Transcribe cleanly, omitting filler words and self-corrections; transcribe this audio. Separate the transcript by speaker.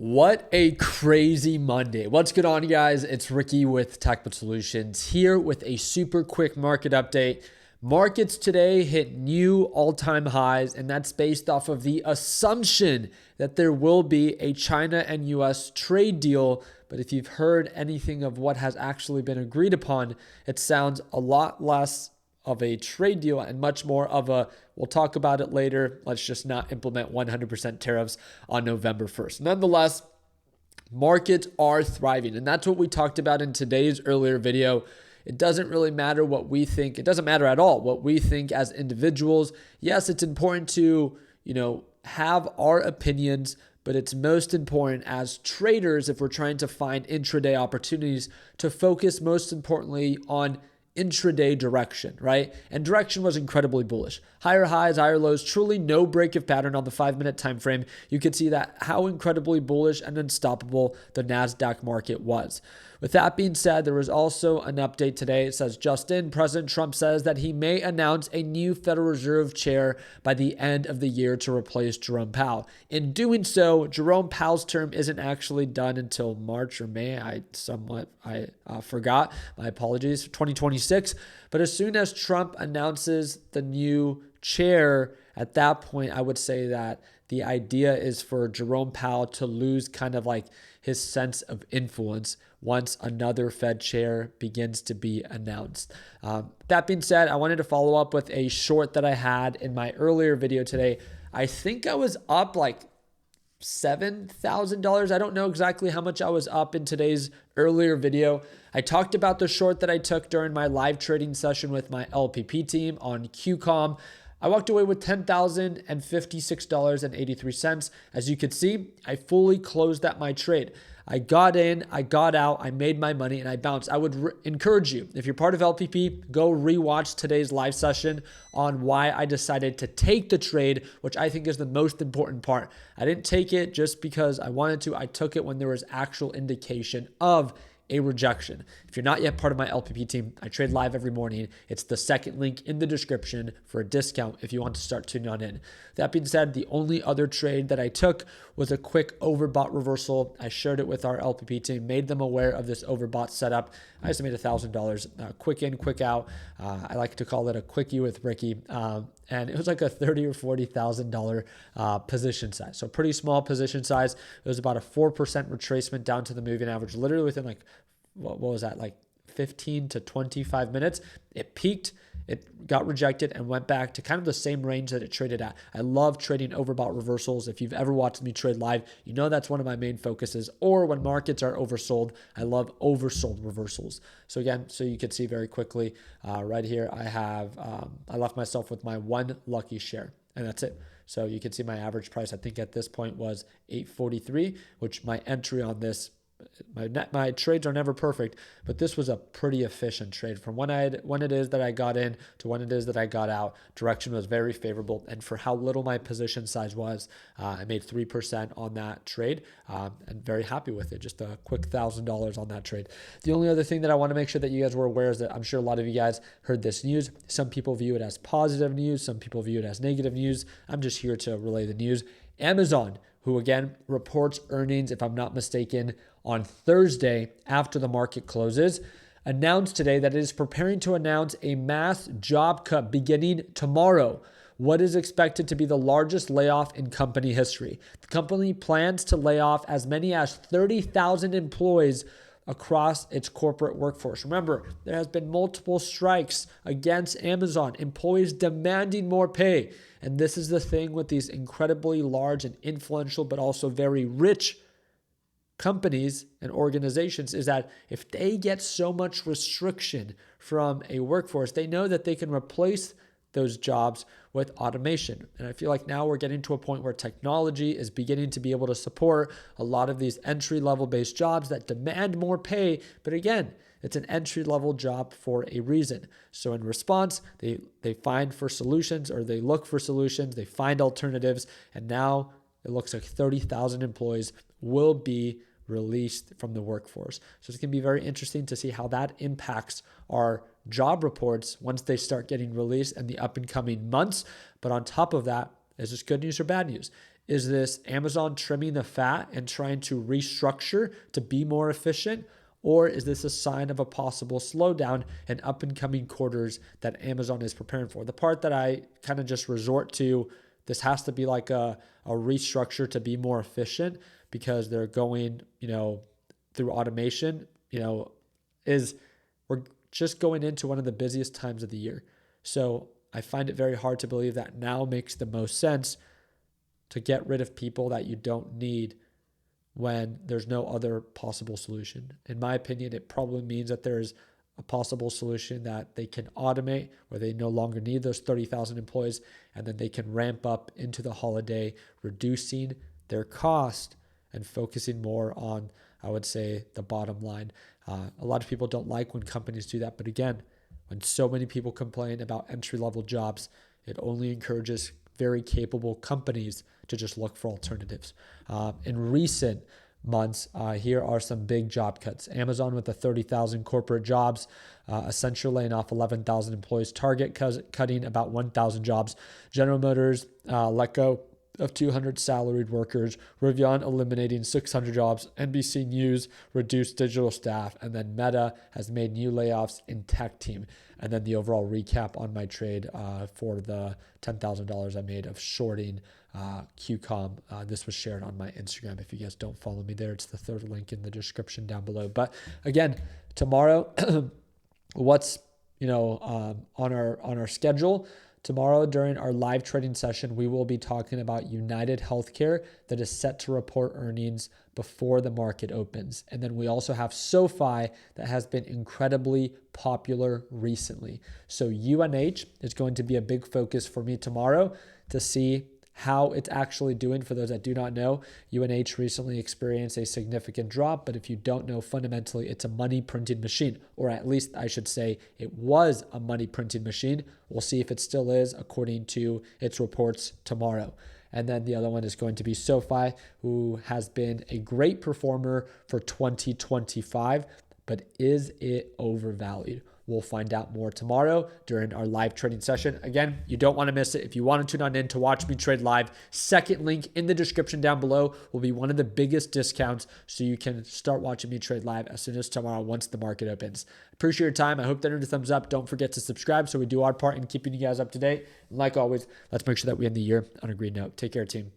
Speaker 1: What a crazy Monday. What's good on, guys? It's Ricky with TechBit Solutions here with a super quick market update. Markets today hit new all-time highs, and that's based off of the assumption that there will be a China and US trade deal. But if you've heard anything of what has actually been agreed upon, it sounds a lot less of a trade deal and much more of a, we'll talk about it later, let's just not implement 100% tariffs on November 1st. Nonetheless, markets are thriving, and that's what we talked about in today's earlier video. It doesn't really matter what we think. It doesn't matter at all what we think as individuals. Yes, it's important to, have our opinions, but it's most important as traders, if we're trying to find intraday opportunities, to focus most importantly on intraday direction, right? And direction was incredibly bullish. Higher highs, higher lows, truly no break of pattern on the 5-minute time frame. You could see that how incredibly bullish and unstoppable the NASDAQ market was. With that being said, there was also an update today. It says, Justin, President Trump says that he may announce a new Federal Reserve chair by the end of the year to replace Jerome Powell. In doing so, Jerome Powell's term isn't actually done until March or May. I forgot. My apologies. 2026. But as soon as Trump announces the new chair, at that point, I would say that the idea is for Jerome Powell to lose kind of like his sense of influence once another Fed chair begins to be announced. That being said, I wanted to follow up with a short that I had in my earlier video today. I think I was up like $7,000. I don't know exactly how much I was up in today's earlier video. I talked about the short that I took during my live trading session with my LPP team on QCOM. I walked away with $10,056.83. As you could see, I fully closed out my trade. I got in, I got out, I made my money, and I bounced. I would encourage you, if you're part of LPP, go rewatch today's live session on why I decided to take the trade, which I think is the most important part. I didn't take it just because I wanted to. I took it when there was actual indication of a rejection. If you're not yet part of my LPP team, I trade live every morning. It's the second link in the description for a discount if you want to start tuning on in. That being said, the only other trade that I took was a quick overbought reversal. I shared it with our LPP team, made them aware of this overbought setup. I just made $1,000, quick in, quick out. I like to call it a quickie with Ricky. And it was like a $30,000 or $40,000 position size. So pretty small position size. It was about a 4% retracement down to the moving average, literally within like, what was that, like 15 to 25 minutes. It peaked, it got rejected, and went back to kind of the same range that it traded at. I love trading overbought reversals. If you've ever watched me trade live, you know that's one of my main focuses. Or when markets are oversold, I love oversold reversals. So again, so you can see very quickly right here, I left myself with my one lucky share, and that's it. So you can see my average price, I think at this point was $8.43, which my entry on this, my trades are never perfect, but this was a pretty efficient trade. From when it is that I got in to when it is that I got out, direction was very favorable. And for how little my position size was, I made 3% on that trade, and very happy with it. Just a quick $1,000 on that trade. The only other thing that I want to make sure that you guys were aware is that I'm sure a lot of you guys heard this news. Some people view it as positive news. Some people view it as negative news. I'm just here to relay the news. Amazon, who again reports earnings, if I'm not mistaken, on Thursday after the market closes, announced today that it is preparing to announce a mass job cut beginning tomorrow, what is expected to be the largest layoff in company history. The company plans to lay off as many as 30,000 employees across its corporate workforce. Remember, there has been multiple strikes against Amazon, employees demanding more pay. And this is the thing with these incredibly large and influential, but also very rich companies and organizations, is that if they get so much restriction from a workforce, they know that they can replace those jobs with automation. And I feel like now we're getting to a point where technology is beginning to be able to support a lot of these entry-level based jobs that demand more pay. But again, it's an entry-level job for a reason. So in response, they find for solutions, or they look for solutions, they find alternatives, and now it looks like 30,000 employees will be released from the workforce. So it's going to be very interesting to see how that impacts our job reports once they start getting released in the up and coming months. But on top of that, is this good news or bad news? Is this Amazon trimming the fat and trying to restructure to be more efficient? Or is this a sign of a possible slowdown in up and coming quarters that Amazon is preparing for? The part that I kind of just resort to, this has to be like a restructure to be more efficient because they're going, through automation, is we're just going into one of the busiest times of the year. So I find it very hard to believe that now makes the most sense to get rid of people that you don't need when there's no other possible solution. In my opinion, it probably means that there's a possible solution that they can automate where they no longer need those 30,000 employees, and then they can ramp up into the holiday, reducing their cost and focusing more on, I would say, the bottom line. A lot of people don't like when companies do that, but again, when so many people complain about entry-level jobs, it only encourages very capable companies to just look for alternatives. In recent months, here are some big job cuts. Amazon with the 30,000 corporate jobs, essentially laying off 11,000 employees. Target cutting about 1,000 jobs. General Motors let go of 200 salaried workers. Rivian eliminating 600 jobs. NBC News reduced digital staff. And then Meta has made new layoffs in tech team. And then the overall recap on my trade for the $10,000 I made of shorting QCOM. This was shared on my Instagram. If you guys don't follow me there, it's the third link in the description down below. But again, tomorrow, what's on our schedule? Tomorrow during our live trading session, we will be talking about United Healthcare that is set to report earnings before the market opens. And then we also have SoFi that has been incredibly popular recently. So UNH is going to be a big focus for me tomorrow to see how it's actually doing. For those that do not know, UNH recently experienced a significant drop, but if you don't know, fundamentally, it's a money printing machine, or at least I should say it was a money printing machine. We'll see if it still is according to its reports tomorrow. And then the other one is going to be SoFi, who has been a great performer for 2025, but is it overvalued? We'll find out more tomorrow during our live trading session. Again, you don't want to miss it. If you want to tune on in to watch me trade live, second link in the description down below will be one of the biggest discounts so you can start watching me trade live as soon as tomorrow once the market opens. Appreciate your time. I hope that earned a thumbs up. Don't forget to subscribe so we do our part in keeping you guys up to date. And like always, let's make sure that we end the year on a green note. Take care, team.